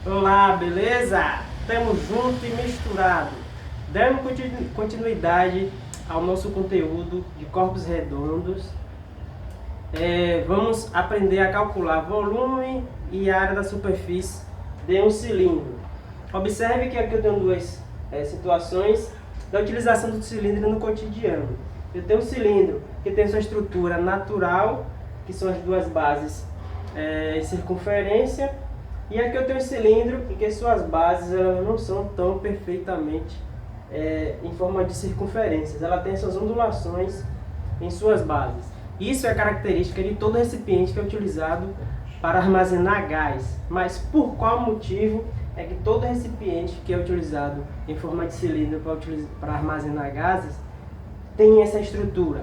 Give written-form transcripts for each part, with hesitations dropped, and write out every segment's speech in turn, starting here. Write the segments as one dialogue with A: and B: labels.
A: Olá, beleza? Tamo junto e misturado. Dando continuidade ao nosso conteúdo de corpos redondos, vamos aprender a calcular volume e área da superfície de um cilindro. Observe que aqui eu tenho duas situações da utilização do cilindro no cotidiano. Eu tenho um cilindro que tem sua estrutura natural, que são as duas bases em circunferência, e aqui eu tenho um cilindro em que suas bases elas não são tão perfeitamente em forma de circunferências, ela tem suas ondulações em suas bases. Isso é característica de todo recipiente que é utilizado para armazenar gás. Mas por qual motivo é que todo recipiente que é utilizado em forma de cilindro para armazenar gases tem essa estrutura?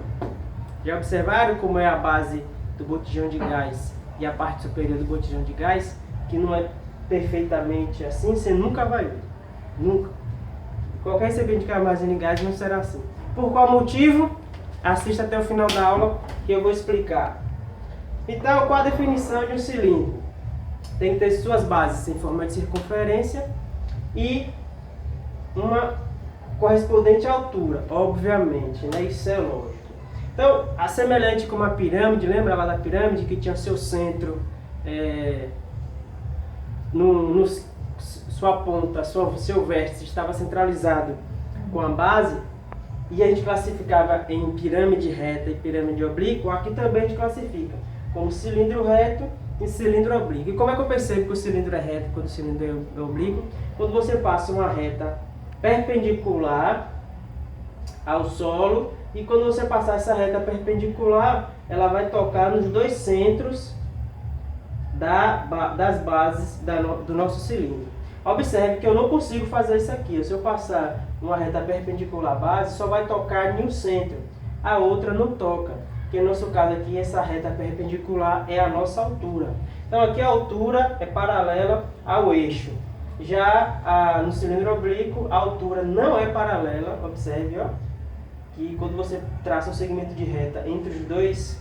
A: Já observaram como é a base do botijão de gás e a parte superior do botijão de gás? Que não é perfeitamente assim, você nunca vai ver. Nunca. Qualquer recipiente que armazene gás não será assim. Por qual motivo? Assista até o final da aula que eu vou explicar. Então, qual a definição de um cilindro? Tem que ter suas bases em forma de circunferência e uma correspondente altura, obviamente, né? Isso é lógico. Então, semelhante com uma pirâmide, lembra lá da pirâmide que tinha seu centro, sua ponta, seu vértice estava centralizado com a base, e a gente classificava em pirâmide reta e pirâmide oblíqua. Aqui também a gente classifica como cilindro reto e cilindro oblíquo. E como é que eu percebo que o cilindro é reto quando o cilindro é oblíquo? Quando você passa uma reta perpendicular ao solo, e quando você passar essa reta perpendicular, ela vai tocar nos dois centros das bases do nosso cilindro. Observe que eu não consigo fazer isso aqui. Se eu passar uma reta perpendicular à base, só vai tocar em um centro, a outra não toca, porque no nosso caso aqui essa reta perpendicular é a nossa altura. Então aqui a altura é paralela ao eixo. Já no cilindro oblíquo a altura não é paralela. Observe, ó, que quando você traça um segmento de reta entre os dois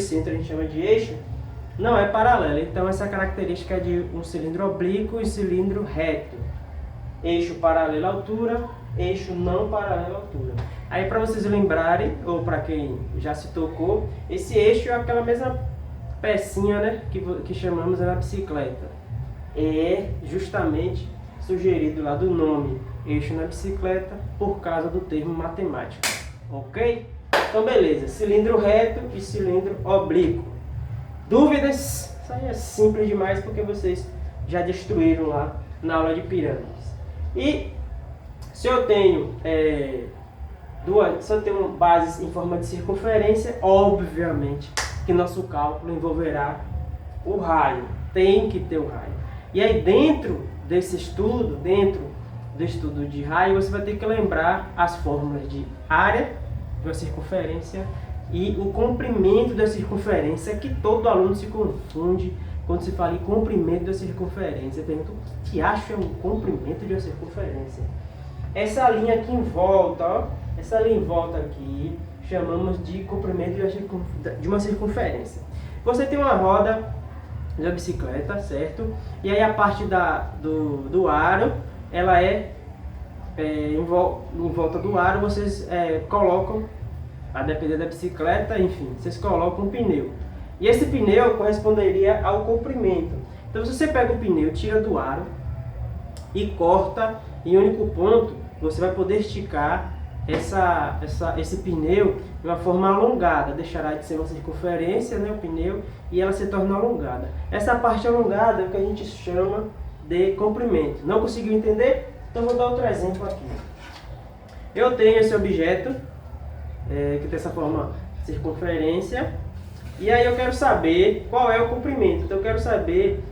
A: centros, a gente chama de eixo, não é paralela. Então essa característica é de um cilindro oblíquo e cilindro reto. Eixo paralelo à altura, eixo não paralelo à altura. Aí para vocês lembrarem, ou para quem já se tocou, esse eixo é aquela mesma pecinha, né, que chamamos na bicicleta. É justamente sugerido lá do nome eixo na bicicleta por causa do termo matemático. Ok? Então beleza, cilindro reto e cilindro oblíquo. Dúvidas? Isso aí é simples demais porque vocês já destruíram lá na aula de pirâmides. E se eu tenho bases em forma de circunferência, obviamente que nosso cálculo envolverá o raio. Tem que ter o raio. E aí dentro do estudo de raio, você vai ter que lembrar as fórmulas de área de uma circunferência e o comprimento da circunferência, que todo aluno se confunde quando se fala em comprimento da circunferência. Pergunta: o que acha é um comprimento de uma circunferência? Essa linha aqui em volta, ó, essa linha em volta aqui, chamamos de comprimento de uma circunferência. Você tem uma roda da bicicleta, certo? E aí a parte do aro, ela em volta do aro, vocês colocam, a depender da bicicleta, enfim, vocês colocam um pneu. E esse pneu corresponderia ao comprimento. Então, se você pega o pneu, tira do aro e corta em um único ponto, você vai poder esticar esse pneu de uma forma alongada. Deixará de ser uma circunferência, né, o pneu, e ela se torna alongada. Essa parte alongada é o que a gente chama de comprimento. Não conseguiu entender? Então, vou dar outro exemplo aqui. Eu tenho esse objeto que tem essa forma circunferência, e aí eu quero saber qual é o comprimento. Então eu quero saber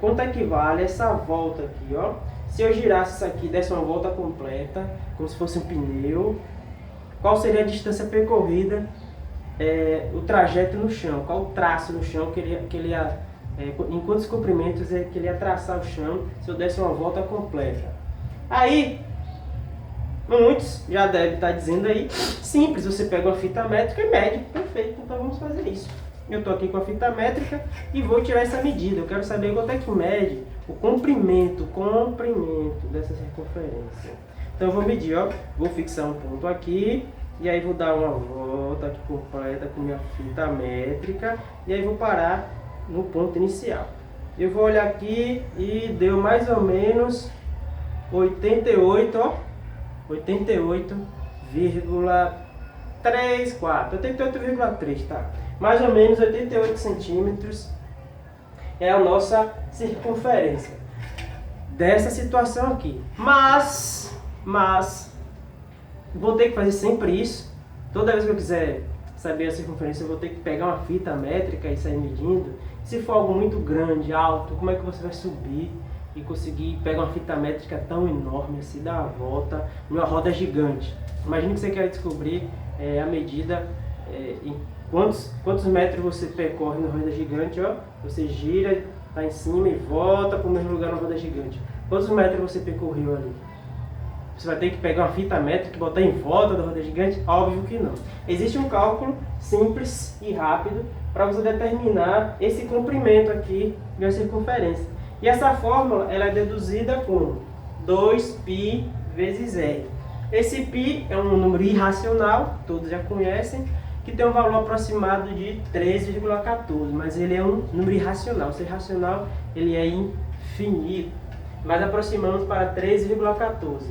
A: quanto equivale essa volta aqui, ó. Se eu girasse isso aqui, desse uma volta completa, como se fosse um pneu, qual seria a distância percorrida, o trajeto no chão, qual o traço no chão que ele ia, em quantos comprimentos que ele ia traçar o chão se eu desse uma volta completa. Aí muitos já devem estar dizendo aí, simples, você pega uma fita métrica e mede. Perfeito, então vamos fazer isso. Eu estou aqui com a fita métrica e vou tirar essa medida. Eu quero saber quanto é que mede o comprimento dessa circunferência. Então eu vou medir, ó, vou fixar um ponto aqui e aí vou dar uma volta aqui completa com minha fita métrica e aí vou parar no ponto inicial. Eu vou olhar aqui e deu mais ou menos 88, ó, 88,3, tá? Mais ou menos 88 centímetros é a nossa circunferência dessa situação aqui. Mas vou ter que fazer sempre isso. Toda vez que eu quiser saber a circunferência, eu vou ter que pegar uma fita métrica e sair medindo. Se for algo muito grande, alto, como é que você vai subir e conseguir pegar uma fita métrica tão enorme assim, dar uma volta numa roda gigante? Imagine que você quer descobrir a medida em quantos metros você percorre na roda gigante, ó. Você gira, tá em cima e volta para o mesmo lugar na roda gigante. Quantos metros você percorreu ali? Você vai ter que pegar uma fita métrica e botar em volta da roda gigante? Óbvio que não. Existe um cálculo simples e rápido para você determinar esse comprimento aqui de uma circunferência. E essa fórmula ela é deduzida com 2π vezes r. Esse π é um número irracional, todos já conhecem, que tem um valor aproximado de 13,14, mas ele é um número irracional. Se irracional, ele é infinito, mas aproximamos para 13,14.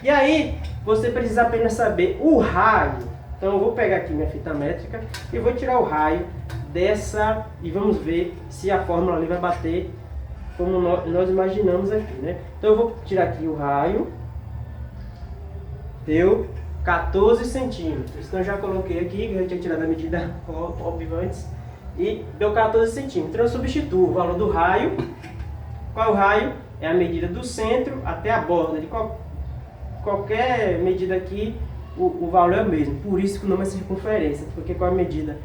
A: E aí, você precisa apenas saber o raio. Então eu vou pegar aqui minha fita métrica e vou tirar o raio dessa e vamos ver se a fórmula ali vai bater como nós imaginamos aqui, né? Então eu vou tirar aqui o raio. Deu 14 centímetros. Então eu já coloquei aqui, eu já tinha tirado a medida óbvio antes. E deu 14 centímetros. Então eu substituo o valor do raio. Qual é o raio? É a medida do centro até a borda. De qualquer medida aqui, o valor é o mesmo. Por isso que o nome é circunferência. Porque com a medida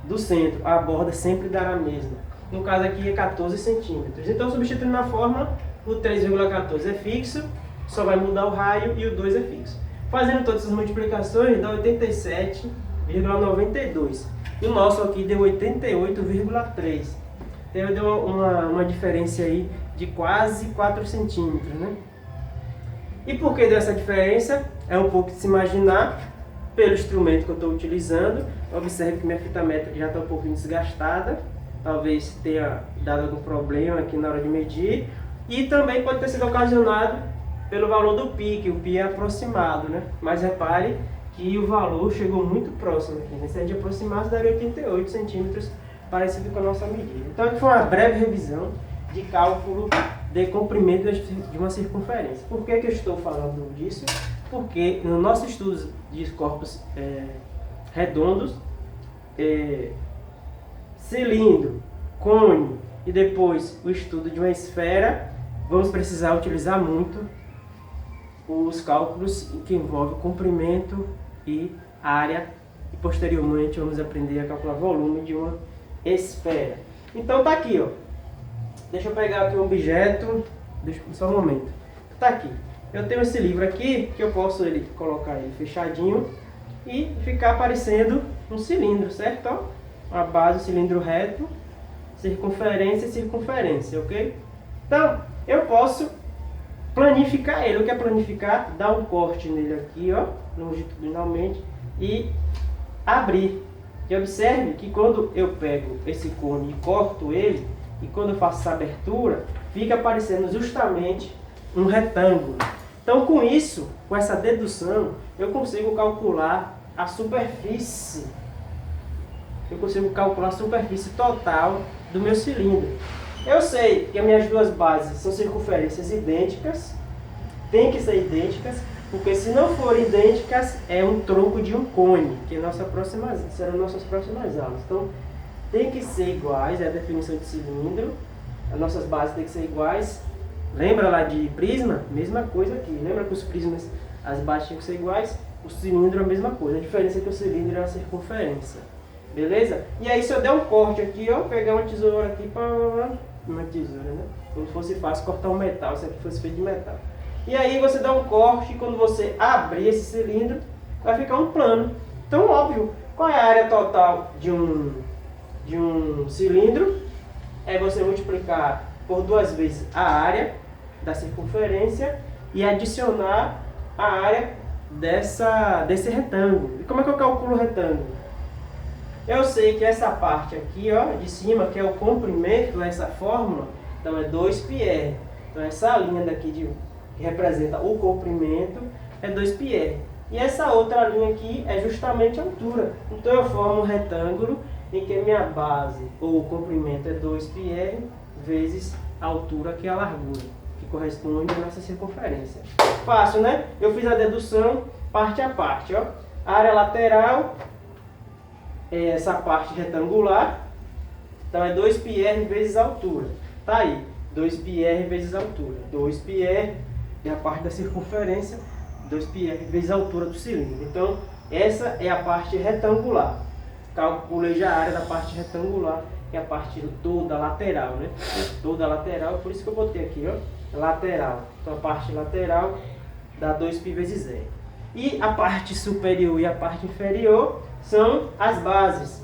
A: do centro, a borda sempre dará a mesma. No caso aqui é 14 centímetros. Então substituindo na fórmula, o 3,14 é fixo. Só vai mudar o raio e o 2 é fixo. Fazendo todas essas multiplicações dá 87,92. E o nosso aqui deu 88,3. Então deu uma diferença aí de quase 4 centímetros, né? E por que deu essa diferença? É um pouco de se imaginar pelo instrumento que eu estou utilizando. Observe que minha fita métrica já está um pouquinho desgastada. Talvez tenha dado algum problema aqui na hora de medir. E também pode ter sido ocasionado pelo valor do π, que o π é aproximado, né? Mas repare que o valor chegou muito próximo aqui, né? Se a gente aproximasse, daria 88 centímetros, parecido com a nossa medida. Então aqui foi uma breve revisão de cálculo de comprimento de uma circunferência. Por que eu estou falando disso? Porque no nosso estudo de corpos redondos, cilindro, cone e depois o estudo de uma esfera, vamos precisar utilizar muito os cálculos que envolvem comprimento e área, e posteriormente vamos aprender a calcular volume de uma esfera. Então tá aqui, ó. Deixa eu pegar aqui um objeto, só um momento. Tá aqui. Eu tenho esse livro aqui que eu posso colocar ele fechadinho e ficar parecendo um cilindro, certo? Ó, a base, cilindro reto, circunferência e circunferência, ok? Então eu posso planificar ele. O que é planificar? Dar um corte nele aqui, ó, longitudinalmente e abrir. E observe que quando eu pego esse cone e corto ele, e quando eu faço essa abertura, fica aparecendo justamente um retângulo. Então com isso, com essa dedução, eu consigo calcular a superfície. Eu consigo calcular a superfície total do meu cilindro. Eu sei que as minhas duas bases são circunferências idênticas, tem que ser idênticas, porque se não forem idênticas, é um tronco de um cone, que serão nossas próximas aulas. Então, tem que ser iguais, é a definição de cilindro, as nossas bases têm que ser iguais. Lembra lá de prisma? Mesma coisa aqui. Lembra que os prismas, as bases tinham que ser iguais? O cilindro é a mesma coisa, a diferença é que o cilindro é a circunferência. Beleza? E aí se eu der um corte aqui, ó, pegar uma tesoura aqui para uma tesoura, né? Como se fosse fácil cortar um metal, se aqui fosse feito de metal. E aí você dá um corte e quando você abrir esse cilindro, vai ficar um plano. Então, óbvio, qual é a área total de um de um cilindro é você multiplicar por 2 vezes a área da circunferência e adicionar a área desse retângulo. E como é que eu calculo o retângulo? Eu sei que essa parte aqui, ó, de cima, que é o comprimento dessa fórmula, então é 2πr. Então essa linha daqui que representa o comprimento é 2πr. E essa outra linha aqui é justamente a altura. Então eu formo um retângulo em que minha base, ou o comprimento, é 2πr vezes a altura, que é a largura, que corresponde à nossa circunferência. Fácil, né? Eu fiz a dedução parte a parte, ó. A área lateral é essa parte retangular, então é 2πr vezes a altura. Tá aí, 2πr vezes a altura. 2πr é a parte da circunferência, 2πr vezes a altura do cilindro. Então, essa é a parte retangular. Calculei já a área da parte retangular, que é a parte toda lateral, né? Toda lateral, por isso que eu botei aqui, ó, lateral. Então, a parte lateral dá 2π vezes r. E a parte superior e a parte inferior são as bases,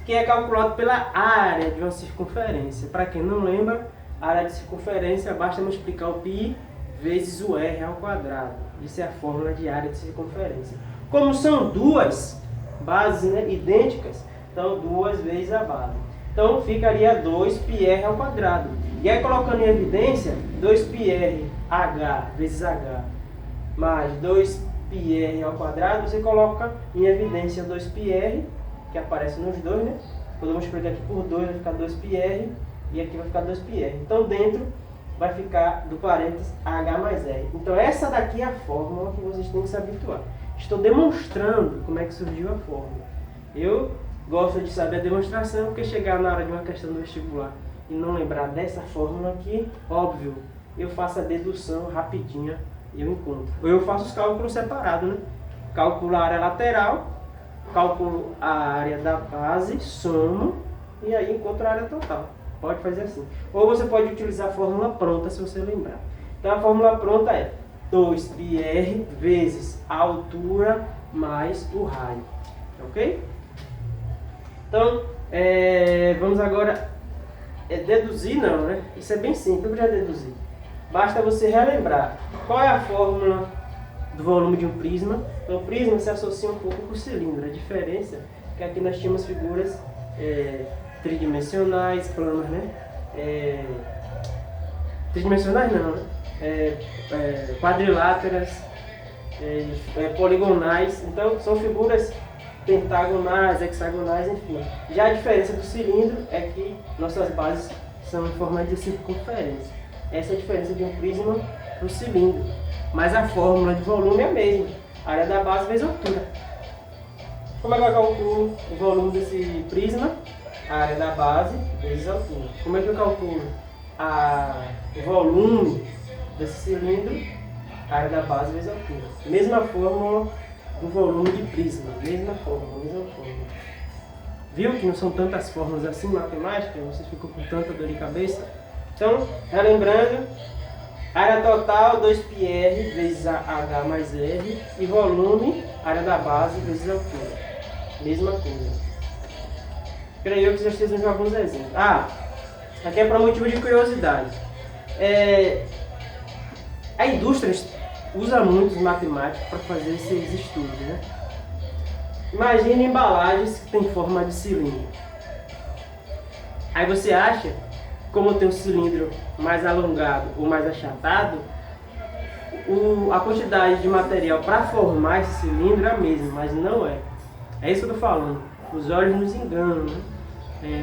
A: que é calculado pela área de uma circunferência. Para quem não lembra, a área de circunferência basta multiplicar o π vezes o r ao quadrado. Isso é a fórmula de área de circunferência. Como são duas bases, né, idênticas, então 2 vezes a base. Então ficaria 2πr ao quadrado. E aí, colocando em evidência, 2πrh vezes h mais 2πr ao quadrado, você coloca em evidência 2πr, que aparece nos dois, né? Quando eu multiplicar aqui por 2, vai ficar 2πr, e aqui vai ficar 2πr. Então, dentro vai ficar do parênteses h mais r. Então, essa daqui é a fórmula que vocês têm que se habituar. Estou demonstrando como é que surgiu a fórmula. Eu gosto de saber a demonstração, porque chegar na hora de uma questão do vestibular e não lembrar dessa fórmula aqui, óbvio, eu faço a dedução rapidinha e eu encontro. Ou eu faço os cálculos separados, né? Calculo a área lateral, calculo a área da base, somo e aí encontro a área total. Pode fazer assim. Ou você pode utilizar a fórmula pronta, se você lembrar. Então a fórmula pronta é 2πr vezes a altura mais o raio. Ok? Então, vamos agora deduzir, não, né? Isso é bem simples para deduzir. Basta você relembrar qual é a fórmula do volume de um prisma. Então, o prisma se associa um pouco com o cilindro. A diferença é que aqui nós tínhamos figuras tridimensionais, planas, né? Tridimensionais não, né? Quadriláteras, poligonais. Então, são figuras pentagonais, hexagonais, enfim. Já a diferença do cilindro é que nossas bases são em forma de circunferência. Essa é a diferença de um prisma para o cilindro. Mas a fórmula de volume é a mesma. A área da base vezes a altura. Como é que eu calculo o volume desse prisma? A área da base vezes a altura. Como é que eu calculo o volume desse cilindro? A área da base vezes a altura. Mesma fórmula do volume de prisma. Mesma fórmula. Viu que não são tantas fórmulas assim matemáticas? Vocês ficam com tanta dor de cabeça? Então, relembrando, área total 2πr vezes h mais r e volume, área da base vezes a altura. Mesma coisa. Creio eu que vocês precisam de alguns exemplos. Aqui é para motivo de curiosidade. A indústria usa muito os matemáticos para fazer esses estudos, né? Imagine embalagens que têm forma de cilindro. Aí você acha, como tem um cilindro mais alongado ou mais achatado, a quantidade de material para formar esse cilindro é a mesma, mas não é. É isso que eu estou falando. Os olhos nos enganam, né?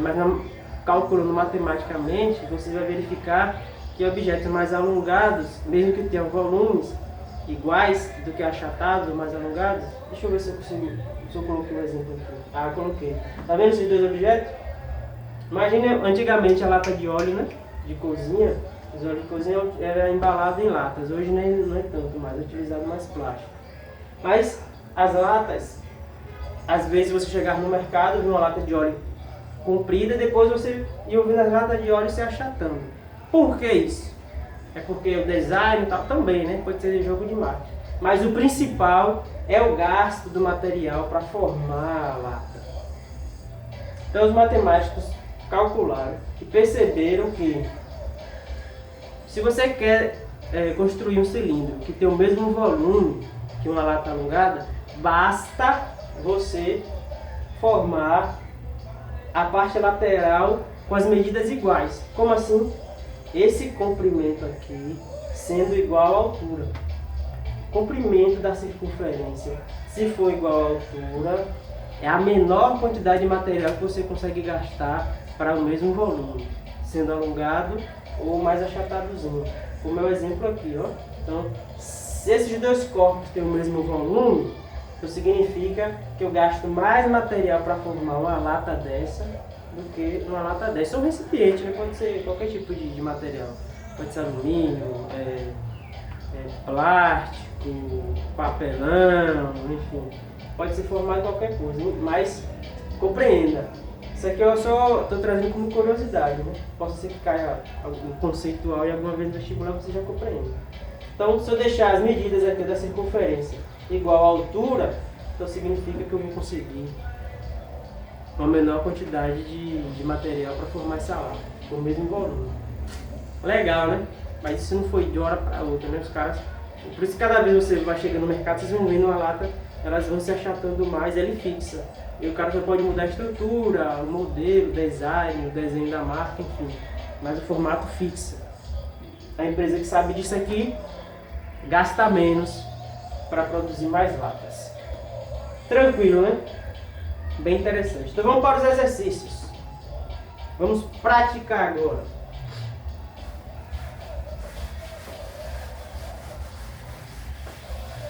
A: Mas calculando matematicamente, você vai verificar que objetos mais alongados, mesmo que tenham volumes iguais do que achatados ou mais alongados, deixa eu ver se eu consigo, se eu coloquei um exemplo aqui. Coloquei. Tá vendo esses dois objetos? Imagine antigamente a lata de óleo, né? De cozinha. Os óleos de cozinha era embalado em latas. Hoje não é tanto mais, é utilizado mais plástico. Mas as latas, às vezes você chegar no mercado, viu uma lata de óleo comprida e depois você ia ouvindo as latas de óleo se achatando. Por que isso? É porque o design e tal também, né? Pode ser jogo de marketing. Mas o principal é o gasto do material para formar a lata. Então os matemáticos calcularam e perceberam que se você quer construir um cilindro que tem o mesmo volume que uma lata alongada, basta você formar a parte lateral com as medidas iguais. Como assim? Esse comprimento aqui sendo igual à altura. Comprimento da circunferência, se for igual à altura, é a menor quantidade de material que você consegue gastar para o mesmo volume, sendo alongado ou mais achatadozinho. Como é o exemplo aqui, ó. Então, se esses dois corpos têm o mesmo volume, isso significa que eu gasto mais material para formar uma lata dessa do que uma lata dessa. Ou um recipiente, né? Pode ser qualquer tipo de material. Pode ser alumínio, plástico, papelão, enfim. Pode ser formado qualquer coisa, mas compreenda. Isso aqui eu só estou trazendo como curiosidade, né? Posso ser que caia algum conceitual e alguma vez no vestibular você já compreende. Então, se eu deixar as medidas aqui da circunferência igual à altura, então significa que eu vou conseguir uma menor quantidade de material para formar essa lata, com o mesmo volume. Legal, né? Mas isso não foi de hora para outra, né? Os caras... Por isso que cada vez você vai chegando no mercado, vocês vão vendo uma lata, elas vão se achatando mais, ela é fixa. E o cara só pode mudar a estrutura, o modelo, o desenho da marca, enfim. Mas o formato fixa. A empresa que sabe disso aqui gasta menos para produzir mais latas. Tranquilo, né? Bem interessante. Então vamos para os exercícios. Vamos praticar agora.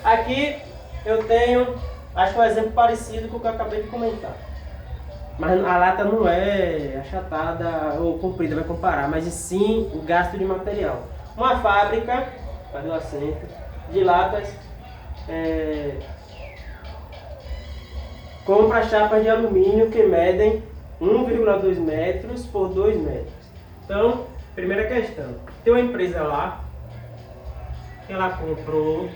A: Aqui eu tenho, acho que um exemplo parecido com o que eu acabei de comentar. Mas a lata não é achatada ou comprida, vai comparar, mas sim o gasto de material. Uma fábrica, cadê o acento, de latas, compra chapas de alumínio que medem 1,2 metros por 2 metros. Então, primeira questão, tem uma empresa lá, que ela comprou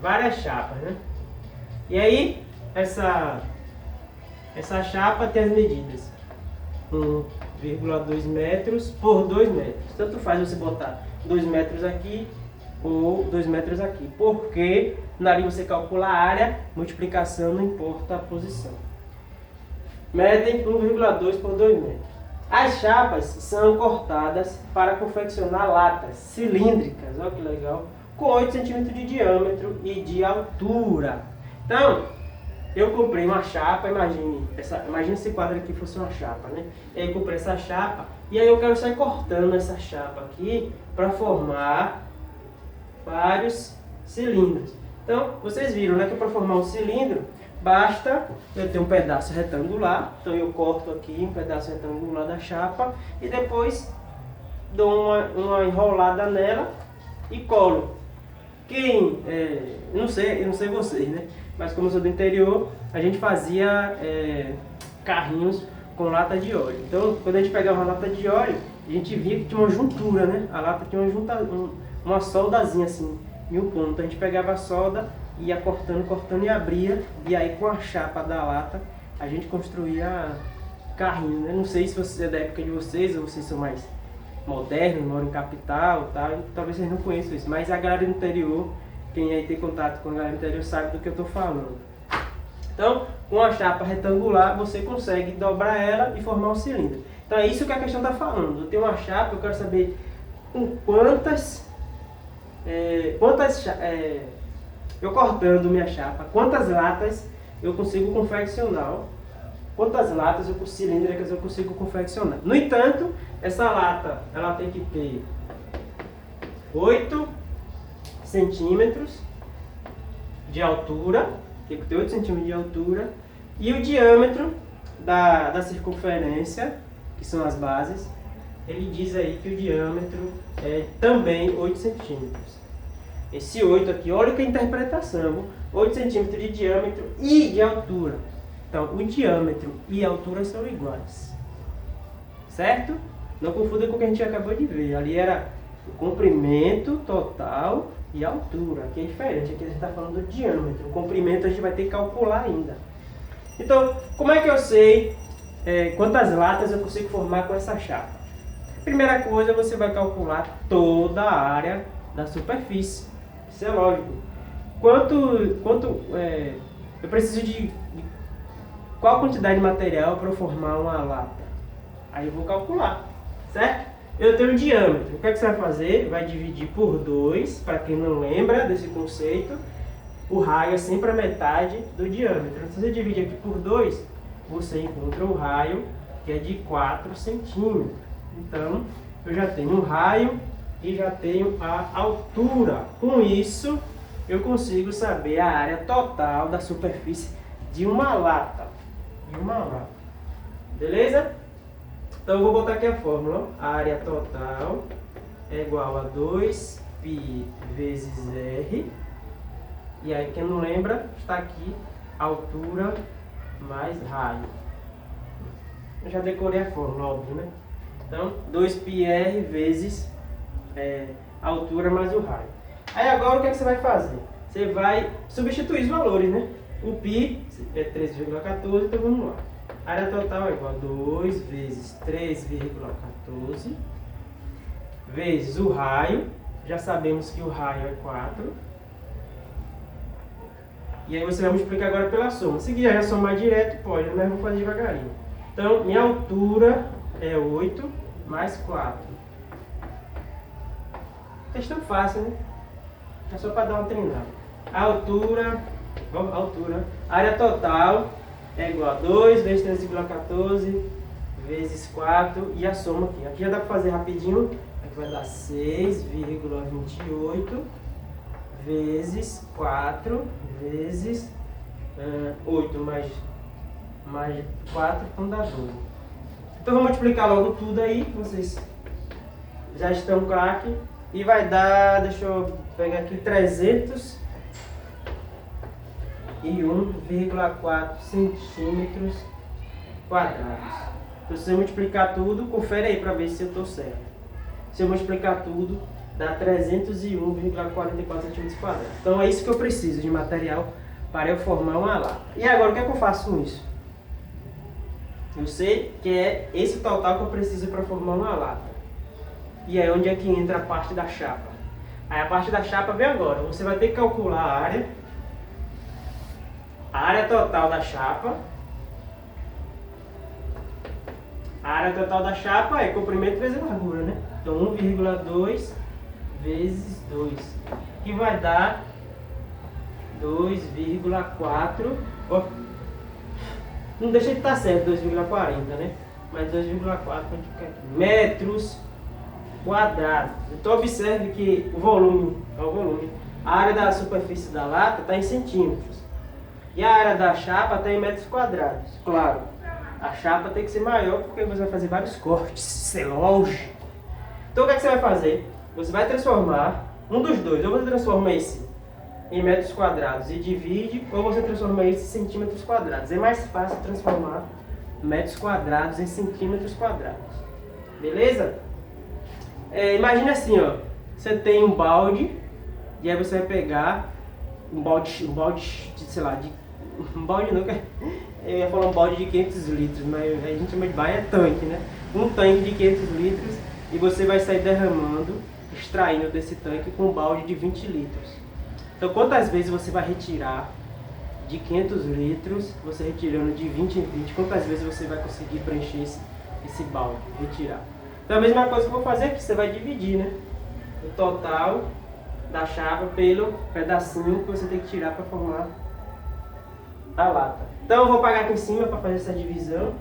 A: várias chapas, né? E aí, essa chapa tem as medidas 1,2 metros por 2 metros. Tanto faz você botar 2 metros aqui ou 2 metros aqui, porque ali você calcula a área, multiplicação não importa a posição. Medem 1,2 por 2 metros. As chapas são cortadas para confeccionar latas cilíndricas, olha que legal, com 8 centímetros de diâmetro e de altura. Então, eu comprei uma chapa, imagine esse quadro aqui fosse uma chapa, né? E aí eu comprei essa chapa e aí eu quero sair cortando essa chapa aqui para formar vários cilindros. Então, vocês viram, né, que para formar um cilindro basta eu ter um pedaço retangular. Então eu corto aqui um pedaço retangular da chapa e depois dou uma enrolada nela e colo. Eu não sei vocês, né? Mas como eu sou do interior, a gente fazia carrinhos com lata de óleo. Então, quando a gente pegava uma lata de óleo, a gente via que tinha uma juntura, né? A lata tinha uma soldazinha assim, em um ponto. A gente pegava a solda, ia cortando e abria. E aí, com a chapa da lata, a gente construía carrinho, né? Não sei se você é da época de vocês, ou vocês são mais modernos, moram em capital, tá? Talvez vocês não conheçam isso, mas a galera do interior, quem aí tem contato com a galera do interior sabe do que eu estou falando. Então, com a chapa retangular, você consegue dobrar ela e formar um cilindro. Então é isso que a questão está falando. Eu tenho uma chapa, eu quero saber com eu cortando minha chapa, quantas latas eu consigo confeccionar. Quantas latas cilíndricas eu consigo confeccionar. No entanto, essa lata ela tem que ter 8 centímetros de altura, tem que ter 8 centímetros de altura, e o diâmetro da circunferência, que são as bases, ele diz aí que o diâmetro é também 8 centímetros. Esse 8 aqui, olha que interpretação, 8 centímetros de diâmetro e de altura. Então, o diâmetro e a altura são iguais, certo? Não confunda com o que a gente acabou de ver. Ali era o comprimento total e a altura. Aqui é diferente, aqui a gente está falando do diâmetro. O comprimento a gente vai ter que calcular ainda. Então, como é que eu sei quantas latas eu consigo formar com essa chapa? Primeira coisa, você vai calcular toda a área da superfície. Isso é lógico. Eu preciso de qual quantidade de material para eu formar uma lata? Aí eu vou calcular, certo? Eu tenho um diâmetro. O que é que você vai fazer? Vai dividir por 2, para quem não lembra desse conceito. O raio é sempre a metade do diâmetro. Se você divide aqui por 2, você encontra o raio, que é de 4 centímetros. Então, eu já tenho um raio e já tenho a altura. Com isso, eu consigo saber a área total da superfície de uma lata. Beleza? Então, eu vou botar aqui a fórmula. A área total é igual a 2π vezes R. E aí, quem não lembra, está aqui altura mais raio. Eu já decorei a fórmula, óbvio, né? Então, 2πr vezes altura mais o raio. Aí agora o que é que você vai fazer? Você vai substituir os valores, né? O π é 3,14, então vamos lá. A área total é igual a 2 vezes 3,14 vezes o raio. Já sabemos que o raio é 4. E aí você vai multiplicar agora pela soma. Se quiser já somar direto, pode, mas vou fazer devagarinho. Então, minha altura é 8 mais 4. Questão fácil, né? É só para dar uma treinada. A altura, a área total é igual a 2 vezes 3,14 vezes 4 e a soma aqui. Aqui já dá para fazer rapidinho. Aqui vai dar 6,28 vezes 4 vezes 8 mais 4, então dá 12. Então vou multiplicar logo tudo aí, vocês já estão craque. E vai dar, deixa eu pegar aqui, 301,4 centímetros quadrados. Então, se eu multiplicar tudo, confere aí para ver se eu estou certo. Se eu multiplicar tudo, dá 301,44 centímetros quadrados. Então é isso que eu preciso de material para eu formar uma lata. E agora o que é que eu faço com isso? Eu sei que é esse total que eu preciso para formar uma lata. E aí onde é que entra a parte da chapa? Aí a parte da chapa vem agora. Você vai ter que calcular a área total da chapa. A área total da chapa é comprimento vezes largura, né? Então 1,2 vezes 2, que vai dar 2,4. Oh, não deixa de estar certo 2,40, né? Mas 2,4 metros quadrados. Então observe que o volume, a área da superfície da lata está em centímetros e a área da chapa está em metros quadrados. Claro, a chapa tem que ser maior porque você vai fazer vários cortes, ser longe. Então o que é que você vai fazer? Você vai transformar um dos dois, ou você transforma esse em metros quadrados e divide, ou você transforma esse em centímetros quadrados. É mais fácil transformar metros quadrados em centímetros quadrados. Beleza? Imagina assim, ó, você tem um balde e aí você vai pegar um balde de, sei lá, um balde não, eu ia falar um balde de 500 litros, mas a gente chama de balde, é tanque, né? Um tanque de 500 litros e você vai sair derramando, extraindo desse tanque com um balde de 20 litros. Então quantas vezes você vai retirar de 500 litros, você retirando de 20 em 20, quantas vezes você vai conseguir preencher esse balde, retirar? Então a mesma coisa que eu vou fazer aqui, você vai dividir, né? O total da chapa pelo pedacinho que você tem que tirar para formar a lata. Então eu vou pagar aqui em cima para fazer essa divisão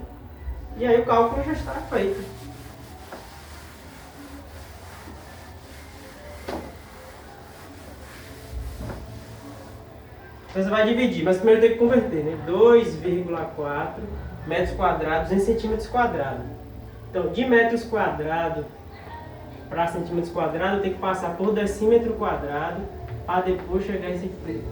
A: e aí o cálculo já está feito. Então você vai dividir, mas primeiro tem que converter, né? 2,4 metros quadrados em centímetros quadrados. Então, de metros quadrados para centímetros quadrados, eu tenho que passar por decímetro quadrado para depois chegar em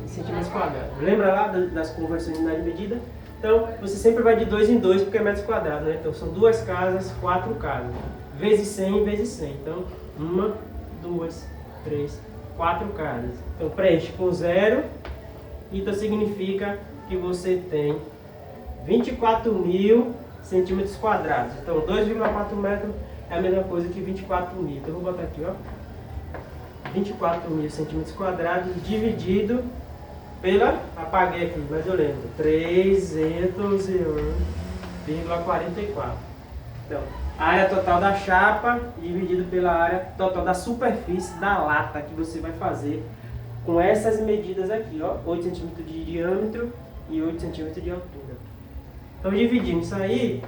A: centímetros quadrados. Lembra lá das conversões de unidade de medida? Então, você sempre vai de 2 em 2 porque é metros quadrados, né? Então, são 2 casas, 4 casas. Vezes 100, vezes 100. Então, 1, 2, 3, 4 casas. Então, preenche com 0. Então, significa que você tem 24.000 centímetros quadrados. Então 2,4 metros é a mesma coisa que 24.000. Então eu vou botar aqui, ó. 24.000 centímetros quadrados dividido pela, apaguei aqui, mas eu lembro, 301,44. Então, a área total da chapa dividido pela área total da superfície da lata que você vai fazer com essas medidas aqui, ó, 8 centímetros de diâmetro e 8 centímetros de altura. Então, dividindo isso aí,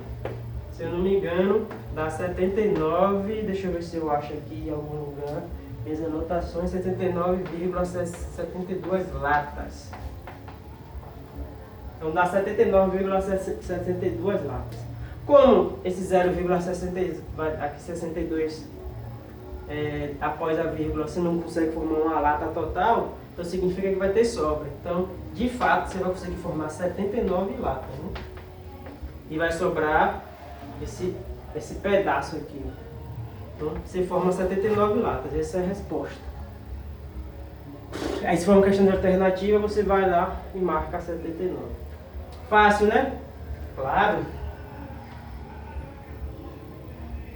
A: se eu não me engano, dá 79, deixa eu ver se eu acho aqui em algum lugar, as anotações, 79,72 latas. Então dá 79,72 latas. Como esse 0,62 após a vírgula você não consegue formar uma lata total, então significa que vai ter sobra. Então, de fato, você vai conseguir formar 79 latas, né? E vai sobrar esse pedaço aqui. Então, você forma 79 latas, essa é a resposta. Aí se for uma questão de alternativa, você vai lá e marca 79. Fácil, né? Claro.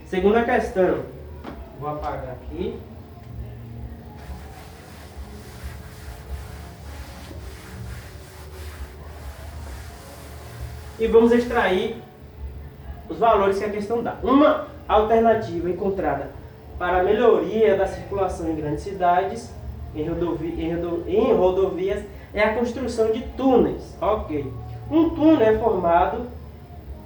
A: Segunda questão. Vou apagar aqui. E vamos extrair os valores que a questão dá. Uma alternativa encontrada para a melhoria da circulação em grandes cidades, em rodovias, é a construção de túneis. Ok. Um túnel é formado,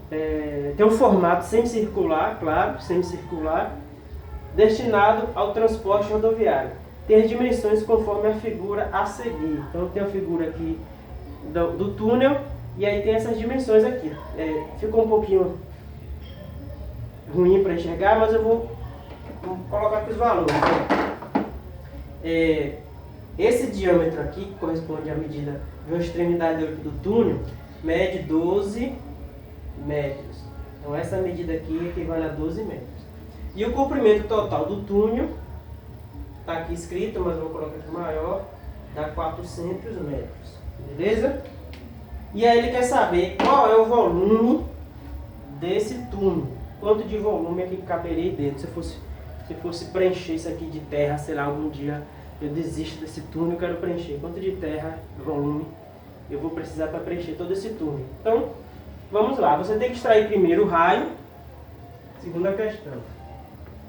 A: tem um formato semicircular, claro, semicircular, destinado ao transporte rodoviário. Tem as dimensões conforme a figura a seguir. Então tem a figura aqui do túnel e aí tem essas dimensões aqui. Ficou um pouquinho ruim para enxergar, mas eu vou colocar aqui os valores. Esse diâmetro aqui, que corresponde à medida de uma extremidade do túnel, mede 12 metros. Então essa medida aqui equivale a 12 metros. E o comprimento total do túnel, está aqui escrito, mas vou colocar aqui maior, dá 400 metros. Beleza? E aí ele quer saber qual é o volume desse túnel. Quanto de volume é que caberia dentro. Se fosse preencher isso aqui de terra, sei lá, algum dia eu desisto desse túnel, eu quero preencher. Quanto de terra, volume, eu vou precisar para preencher todo esse túnel. Então, vamos lá. Você tem que extrair primeiro o raio. Segunda questão.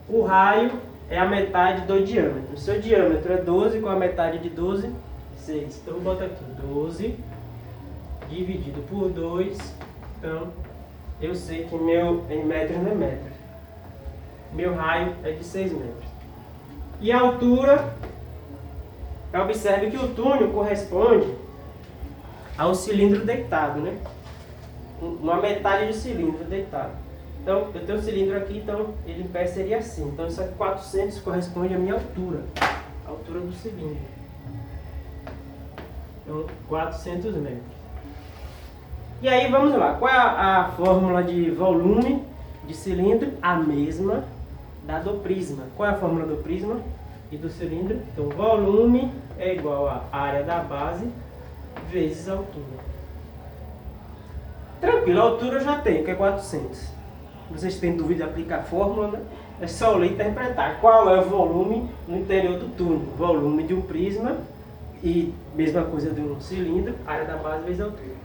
A: O raio é a metade do diâmetro. O seu diâmetro é 12, com a metade de 12, 6. Então, bota aqui 12 dividido por 2. Então, eu sei que em metros não é metros. Meu raio é de 6 metros. E a altura, observe que o túnel corresponde a um cilindro deitado, né? Uma metade do cilindro deitado. Então, eu tenho um cilindro aqui, então ele em pé seria assim. Então, isso aqui 400 corresponde à minha altura. A altura do cilindro. Então, 400 metros. E aí, vamos lá. Qual é a fórmula de volume de cilindro? A mesma da do prisma. Qual é a fórmula do prisma e do cilindro? Então, volume é igual a área da base vezes a altura. Tranquilo, a altura eu já tenho, que é 400. Vocês têm dúvida de aplicar a fórmula, né? É só ler e interpretar qual é o volume no interior do túnel. Volume de um prisma e mesma coisa de um cilindro, área da base vezes a altura.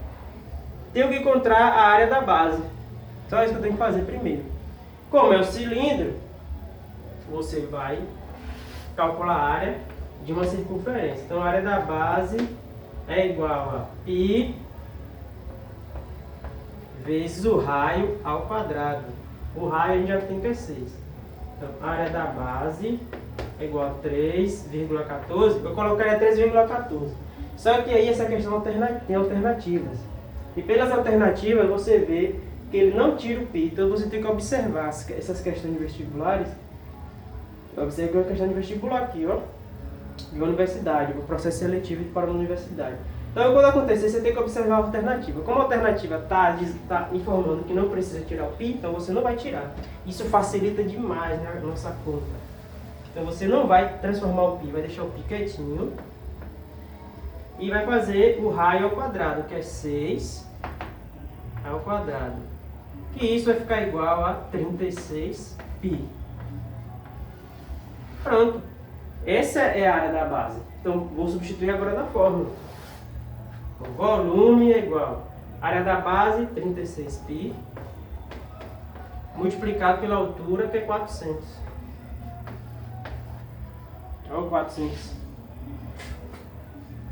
A: Tenho que encontrar a área da base. Só isso que eu tenho que fazer primeiro. Como é o cilindro, você vai calcular a área de uma circunferência. Então a área da base é igual a π vezes o raio ao quadrado. O raio a gente já tem que é 6. Então a área da base é igual a 3,14. Eu colocaria 3,14. Só que aí essa questão tem alternativas. E pelas alternativas você vê que ele não tira o π. Então você tem que observar essas questões vestibulares. Observe uma questão de vestibular aqui, ó, de universidade, o processo seletivo para a universidade. Então, quando acontecer, você tem que observar a alternativa. Como a alternativa está informando que não precisa tirar o π, então você não vai tirar. Isso facilita demais na nossa conta. Então, você não vai transformar o π, vai deixar o π quietinho. E vai fazer o raio ao quadrado, que é 6 ao quadrado. Que isso vai ficar igual a 36π. Pronto. Essa é a área da base. Então, vou substituir agora na fórmula. O volume é igual a área da base, 36π, multiplicado pela altura, que é 400. Ou 400.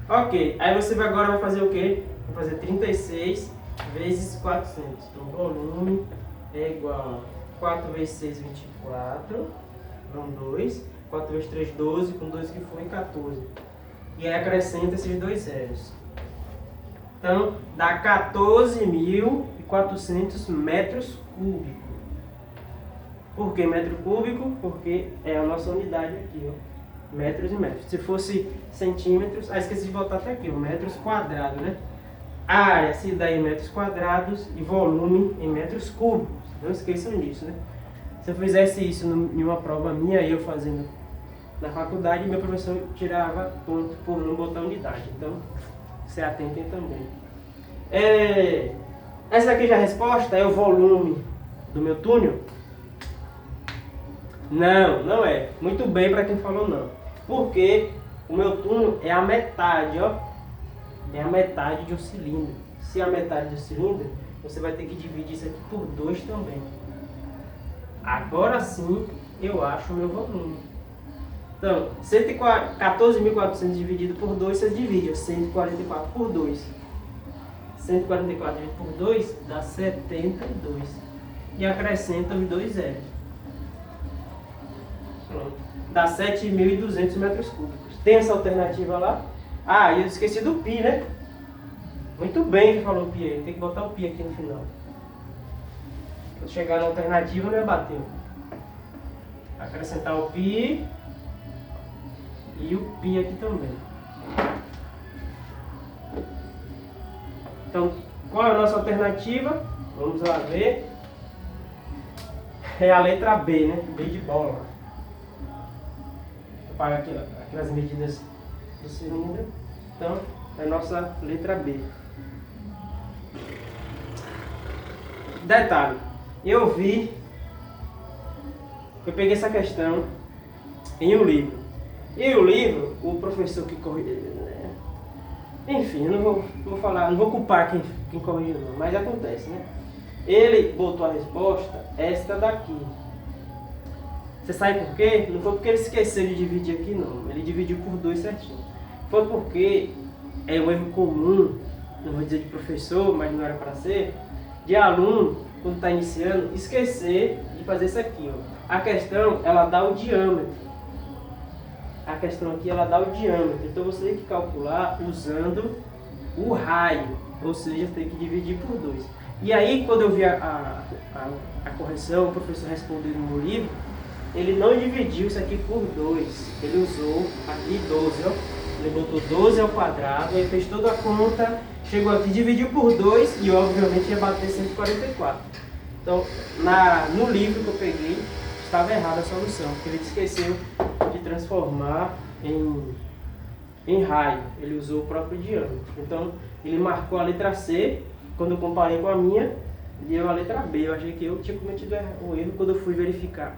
A: Ok, aí você agora vai fazer o quê? Vai fazer 36 vezes 400. Então, o volume é igual a 4 vezes 6, 24. Então, 2. 4 vezes 3, 12. Com 2 que foi, 14. E aí acrescenta esses dois zeros. Então, dá 14.400 metros cúbicos. Por que metro cúbico? Porque é a nossa unidade aqui, ó. Metros e metros. Se fosse centímetros, esqueci de botar até aqui, ó, metros quadrados, né? Área se dá em metros quadrados e volume em metros cúbicos. Não esqueçam disso, né? Se eu fizesse isso em uma prova minha, eu fazendo na faculdade, meu professor tirava ponto por não botar unidade. Então, se atentem também. Essa daqui já é a resposta, é o volume do meu túnel? Não, não é. Muito bem para quem falou não. Porque o meu túnel é a metade, ó. É a metade de um cilindro. Se é a metade do cilindro, você vai ter que dividir isso aqui por 2 também. Agora sim, eu acho o meu volume. Então, 14.400 dividido por 2, você divide 144 por 2. 144 dividido por 2 dá 72. E acrescenta os dois zeros. Pronto. Dá 7.200 metros cúbicos. Tem essa alternativa lá? Ah, e eu esqueci do π, né? Muito bem que falou o π aí. Tem que botar o π aqui no final. Quando chegar na alternativa, não é bater. Acrescentar o π. E o π aqui também. Então, qual é a nossa alternativa? Vamos lá ver. É a letra B, né? B de bola. Eu pago aqui as medidas do cilindro. Então, é a nossa letra B. Detalhe. Eu peguei essa questão em um livro. E o livro, o professor que corrigiu, enfim, eu não vou falar, não vou culpar quem corrigiu não, mas acontece, né? Ele botou a resposta, esta daqui. Você sabe por quê? Não foi porque ele esqueceu de dividir aqui não, ele dividiu por 2 certinho. Foi porque é um erro comum, não vou dizer de professor, mas não era para ser, de aluno, quando está iniciando, esquecer de fazer isso aqui, ó. A questão, ela dá o diâmetro. A questão aqui, ela dá o diâmetro. Então, você tem que calcular usando o raio. Ou seja, você tem que dividir por 2. E aí, quando eu vi a correção, o professor respondeu no meu livro, ele não dividiu isso aqui por 2. Ele usou aqui 12, ó. Ele botou 12 ao quadrado, aí fez toda a conta, chegou aqui, dividiu por 2 e, obviamente, ia bater 144. Então, no livro que eu peguei, estava errada a solução, porque ele esqueceu de transformar em raio. Ele usou o próprio diâmetro. Então, ele marcou a letra C, quando eu comparei com a minha, e eu a letra B. Eu achei que eu tinha cometido o erro quando eu fui verificar.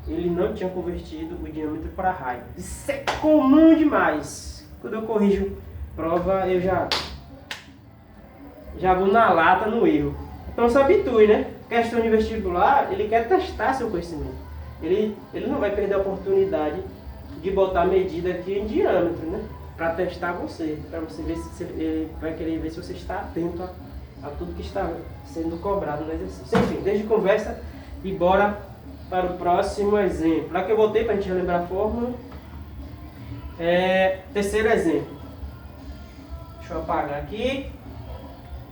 A: Ele não tinha convertido o diâmetro para raio. Isso é comum demais. Quando eu corrijo prova, eu já vou na lata no erro. Então, se habitue, né? Questão de vestibular, ele quer testar seu conhecimento. Ele não vai perder a oportunidade de botar a medida aqui em diâmetro, né? Para testar você, para você ver se ele vai querer ver se você está atento a tudo que está sendo cobrado no exercício. Enfim, desde conversa e bora para o próximo exemplo. Lá que eu botei para a gente relembrar a fórmula. Terceiro exemplo. Deixa eu apagar aqui.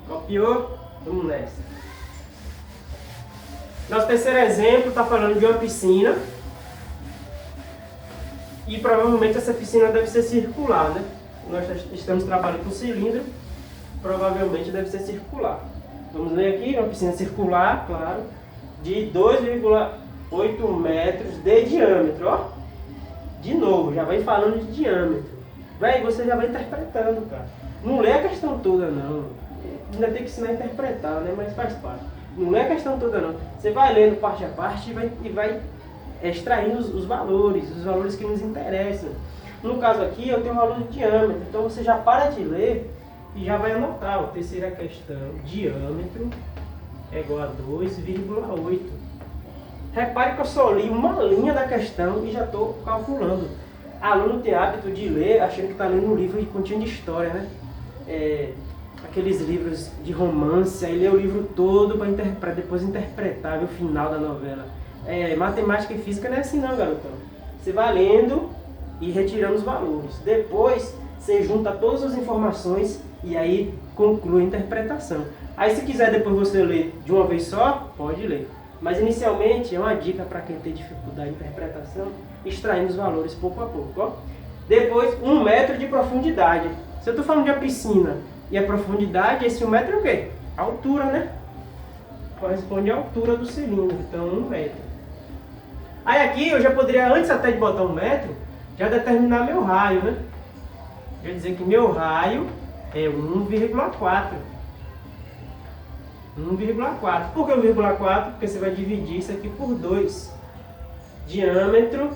A: Copiou? Vamos nessa. Nosso terceiro exemplo está falando de uma piscina. E provavelmente essa piscina deve ser circular, né? Nós estamos trabalhando com cilindro, provavelmente deve ser circular. Vamos ler aqui, uma piscina circular, claro, de 2,8 metros de diâmetro, ó. De novo, já vai falando de diâmetro. Véi, você já vai interpretando, cara. Não lê a questão toda, não. ainda tem que ensinar a interpretar, né? Mas faz parte. Não é questão toda não. Você vai lendo parte a parte e vai extraindo os valores que nos interessam. No caso aqui eu tenho o valor de diâmetro, então você já para de ler e já vai anotar. A terceira questão, diâmetro é igual a 2,8. Repare que eu só li uma linha da questão e já estou calculando. Aluno tem hábito de ler achando que está lendo um livro de continha de história, né? Aqueles livros de romance, aí lê o livro todo para depois interpretar, ver o final da novela. Matemática e física não é assim não, garotão. Você vai lendo e retirando os valores. Depois você junta todas as informações e aí conclui a interpretação. Aí se quiser depois você ler de uma vez só, pode ler. Mas inicialmente é uma dica para quem tem dificuldade de interpretação, extraindo os valores pouco a pouco. Ó. Depois 1 metro de profundidade. Se eu estou falando de uma piscina e a profundidade, esse 1 metro é o quê? A altura, né? Corresponde à altura do cilindro, então 1 metro. Aí aqui eu já poderia, antes até de botar 1 metro, já determinar meu raio, né? Quer dizer que meu raio é 1,4. 1,4. Por que 1,4? Porque você vai dividir isso aqui por 2. Diâmetro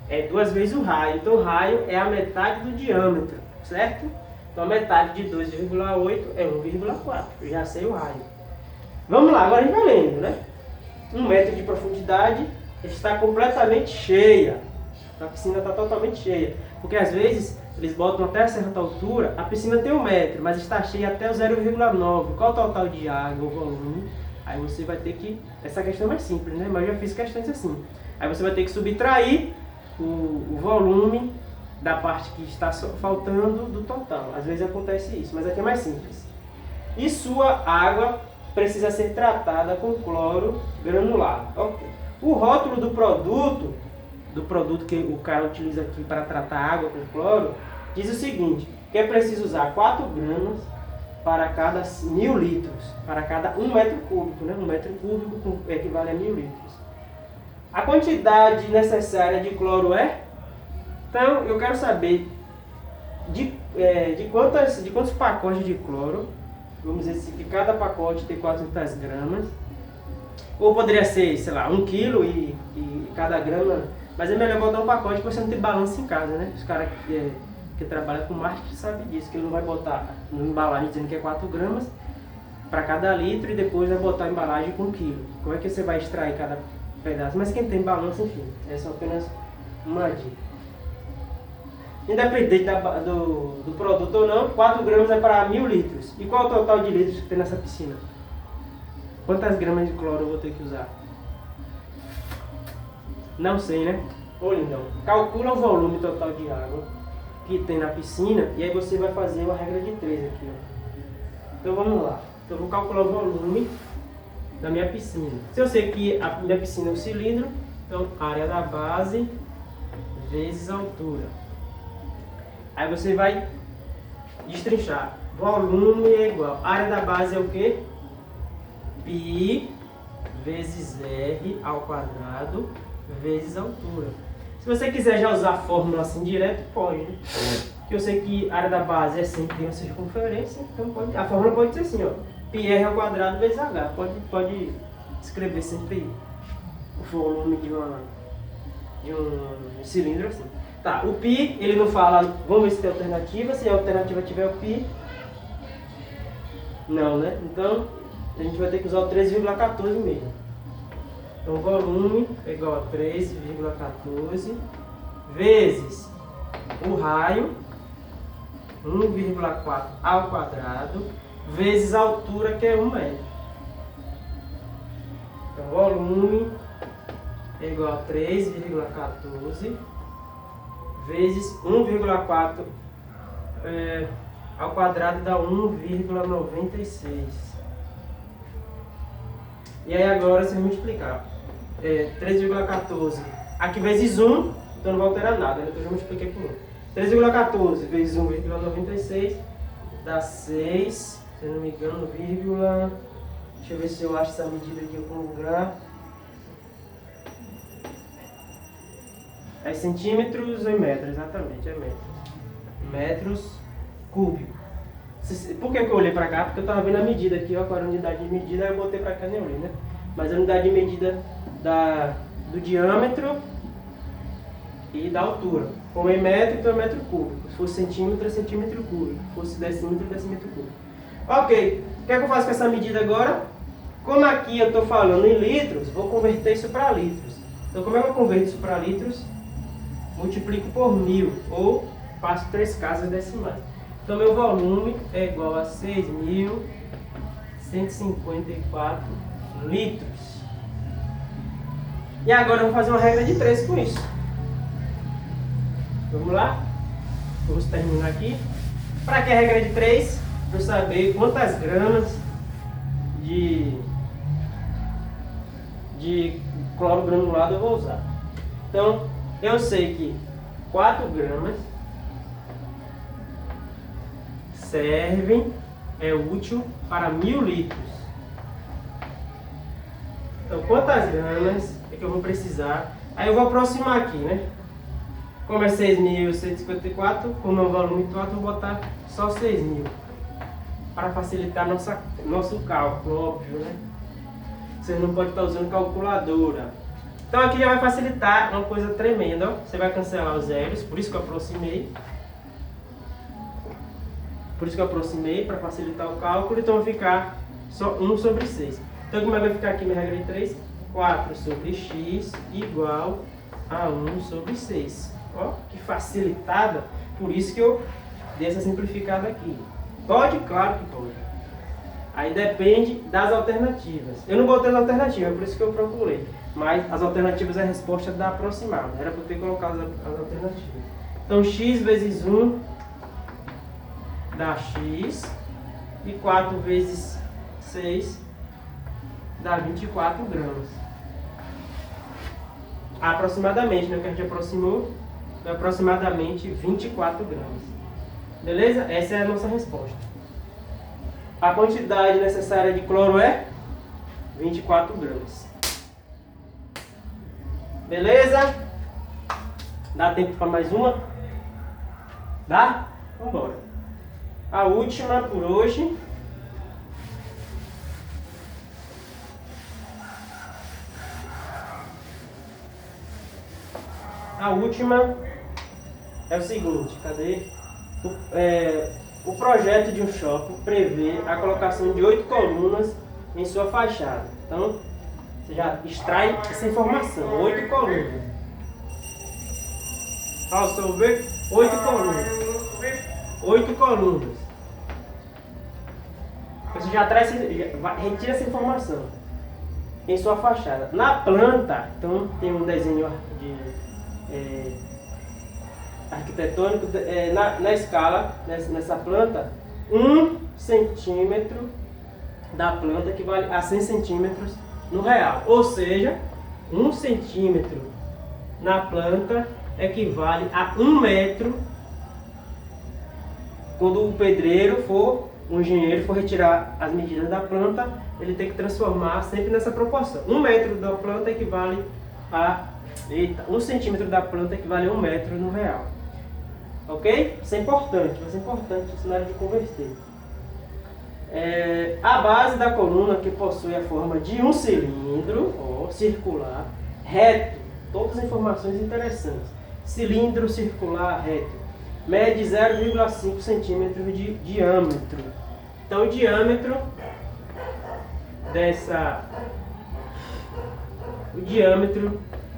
A: é 2 vezes o raio. Então o raio é a metade do diâmetro, certo? Então a metade de 2,8 é 1,4. Eu já sei o raio. Vamos lá, agora a gente vai lendo, né? 1 metro de profundidade está completamente cheia. A piscina está totalmente cheia. Porque às vezes eles botam até certa altura, a piscina tem 1 metro, mas está cheia até o 0,9. Qual o total de água, o volume? Aí você vai ter que... Essa questão é mais simples, né? Mas eu já fiz questões assim. Aí você vai ter que subtrair o volume da parte que está faltando do total. Às vezes acontece isso, mas aqui é mais simples. E sua água precisa ser tratada com cloro granulado. Okay. O rótulo do produto que o cara utiliza aqui para tratar água com cloro, diz o seguinte, que é preciso usar 4 gramas para cada 1000 litros, para cada 1 metro cúbico, né? 1 metro cúbico equivale a 1000 litros. A quantidade necessária de cloro é? Então, eu quero saber de quantos pacotes de cloro, vamos dizer assim, que cada pacote tem 400 gramas, ou poderia ser, sei lá, 1 quilo e cada grama, mas é melhor botar um pacote que você não tem balanço em casa, né? Os caras que trabalham com marketing sabem disso, que ele não vai botar uma embalagem dizendo que é 4 gramas para cada litro e depois vai botar a embalagem com 1 quilo. Como é que você vai extrair cada pedaço? Mas quem tem balanço, enfim, é só apenas uma dica. Independente do produto ou não, 4 gramas é para 1000 litros. E qual é o total de litros que tem nessa piscina? Quantas gramas de cloro eu vou ter que usar? Não sei, né? Ô lindão, calcula o volume total de água que tem na piscina e aí você vai fazer uma regra de 3 aqui, ó. Então vamos lá. Então eu vou calcular o volume da minha piscina. Se eu sei que a minha piscina é um cilindro, então área da base vezes altura. Aí você vai destrinchar. Volume é igual. Área da base é o quê? Π vezes R ao quadrado vezes altura. Se você quiser já usar a fórmula assim direto, pode, né? Porque eu sei que a área da base é sempre uma circunferência, então a fórmula pode ser assim, ó. πr ao quadrado vezes h. Pode escrever sempre o volume de um cilindro assim. Tá, o π, ele não fala, vamos ver se tem alternativa, se a alternativa tiver o π, não, né? Então, a gente vai ter que usar o 3,14 mesmo. Então, o volume é igual a 3,14 vezes o raio, 1,4 ao quadrado, vezes a altura, que é 1 metro. Então, o volume é igual a 3,14 vezes 1,4 ao quadrado dá 1,96. E aí agora você vai multiplicar. 3,14 aqui vezes 1, então não vai alterar nada, então eu já multipliquei por 1. 3,14 vezes 1,96 dá 6, se não me engano, vírgula. Deixa eu ver se eu acho essa medida aqui em algum lugar. É centímetros ou metros, exatamente, é metros. Metros cúbicos. Por que eu olhei para cá? Porque eu estava vendo a medida aqui, ó, qual era a unidade de medida, eu botei para cá e nem olhei, né? Mas a unidade de medida do diâmetro e da altura. Como é metro, então é metro cúbico. Se fosse centímetro, é centímetro cúbico. Se fosse decímetro, é decímetro cúbico. Ok, o que é que eu faço com essa medida agora? Como aqui eu estou falando em litros, vou converter isso para litros. Então, como é que eu converto isso para litros? Multiplico por 1000, ou faço 3 casas decimais. Então, meu volume é igual a 6.154 litros. E agora eu vou fazer uma regra de 3 com isso. Vamos lá? Vamos terminar aqui. Para que a regra de 3? Para eu saber quantas gramas de cloro granulado eu vou usar. Então, eu sei que 4 gramas é útil para 1000 litros. Então, quantas gramas é que eu vou precisar? Aí eu vou aproximar aqui, né? Como é 6.154, como é o volume total, eu vou botar só 6.000. Para facilitar nosso cálculo, óbvio, né? Você não pode estar usando calculadora. Então aqui já vai facilitar uma coisa tremenda, ó. Você vai cancelar os zeros, por isso que eu aproximei. Por isso que eu aproximei, para facilitar o cálculo. Então vai ficar só 1 sobre 6. Então como é que vai ficar aqui minha regra de 3? 4 sobre x igual a 1 sobre 6. Ó, que facilitada. Por isso que eu dei essa simplificada aqui. Pode? Claro que pode. Aí depende das alternativas. Eu não botei as alternativas, por isso que eu procurei. Mas as alternativas é a resposta da aproximada. Era para eu ter colocado as alternativas. Então x vezes 1 dá x. E 4 vezes 6 dá 24 gramas. Aproximadamente, né? Que a gente aproximou, é aproximadamente 24 gramas. Beleza? Essa é a nossa resposta. A quantidade necessária de cloro é 24 gramas. Beleza? Dá tempo para mais uma? Dá? Vamos embora. A última por hoje. A última é o seguinte, cadê? O projeto de um shopping prevê a colocação de 8 colunas em sua fachada. Então, você já extrai essa informação. 8 colunas. Ao seu ver, 8 colunas. 8 colunas. Você já retira essa informação em sua fachada. Na planta, então tem um desenho arquitetônico, na escala, nessa planta, 1 centímetro da planta equivale a 100 centímetros no real. Ou seja, 1 centímetro na planta equivale a 1 metro quando o pedreiro o engenheiro for retirar as medidas da planta, ele tem que transformar sempre nessa proporção. 1 metro da planta equivale a 1 centímetro da planta equivale a 1 metro no real. Ok? Isso é importante, vai ser importante na hora de converter. A base da coluna, que possui a forma de um cilindro, circular, reto, todas as informações interessantes. Cilindro circular reto, mede 0,5 centímetros de diâmetro. Então o diâmetro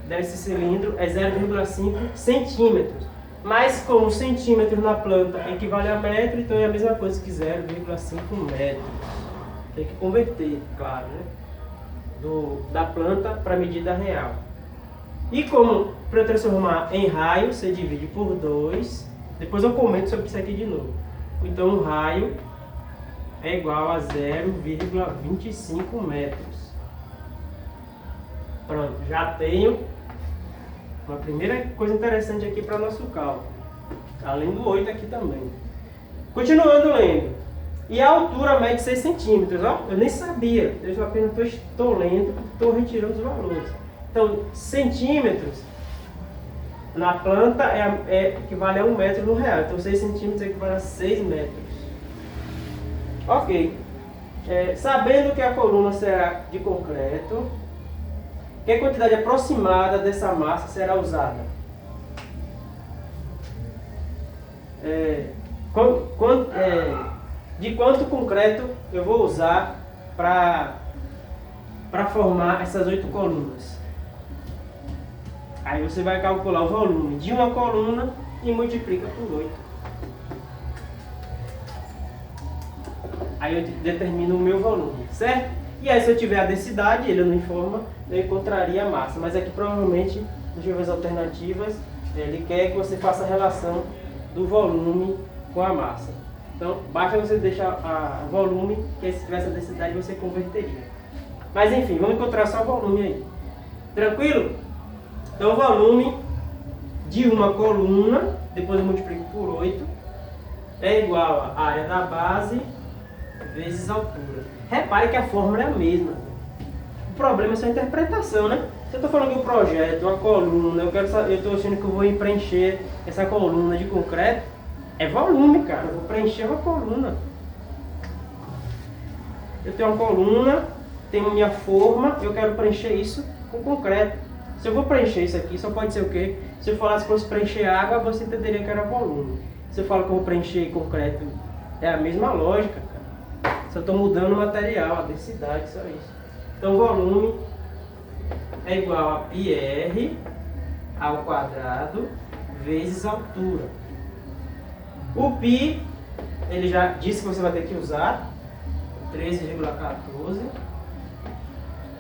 A: desse cilindro é 0,5 centímetros. Mas como centímetro na planta equivale a metro, então é a mesma coisa que 0,5 metros. Tem que converter, claro, né? Da planta para a medida real. E como para eu transformar em raio, você divide por 2. Depois eu comento sobre isso aqui de novo. Então um raio é igual a 0,25 metros. Pronto, já tenho uma primeira coisa interessante aqui para nosso cálculo. Além do 8 aqui também. Continuando lendo. E a altura mede 6 centímetros. Ó, eu nem sabia. Eu apenas estou lendo porque estou retirando os valores. Então, centímetros na planta equivale a 1 metro no real. Então 6 centímetros equivale a 6 metros. Ok. Sabendo que a coluna será de concreto, que quantidade aproximada dessa massa será usada? De quanto concreto eu vou usar para formar essas 8 colunas? Aí você vai calcular o volume de uma coluna e multiplica por 8. Aí eu determino o meu volume, certo? E aí se eu tiver a densidade, ele não informa, eu encontraria a massa. Mas aqui provavelmente, deixa eu ver as alternativas, ele quer que você faça a relação do volume com a massa. Então basta você deixar o volume, que se tivesse a densidade você converteria. Mas enfim, vamos encontrar só o volume aí. Tranquilo? Então o volume de uma coluna, depois eu multiplico por 8, é igual a área da base vezes altura. Repare que a fórmula é a mesma. O problema é sua interpretação, né? Se eu estou falando de um projeto, uma coluna, eu estou achando que eu vou preencher essa coluna de concreto, é volume, cara. Eu vou preencher uma coluna. Eu tenho uma coluna, tenho minha forma, eu quero preencher isso com concreto. Se eu vou preencher isso aqui, só pode ser o quê? Se eu falasse que fosse preencher água, você entenderia que era volume. Se eu falo que eu vou preencher concreto, é a mesma lógica, cara. Só estou mudando o material, a densidade, só isso. Então, volume é igual a πr ao quadrado vezes altura. O π, ele já disse que você vai ter que usar, 13,14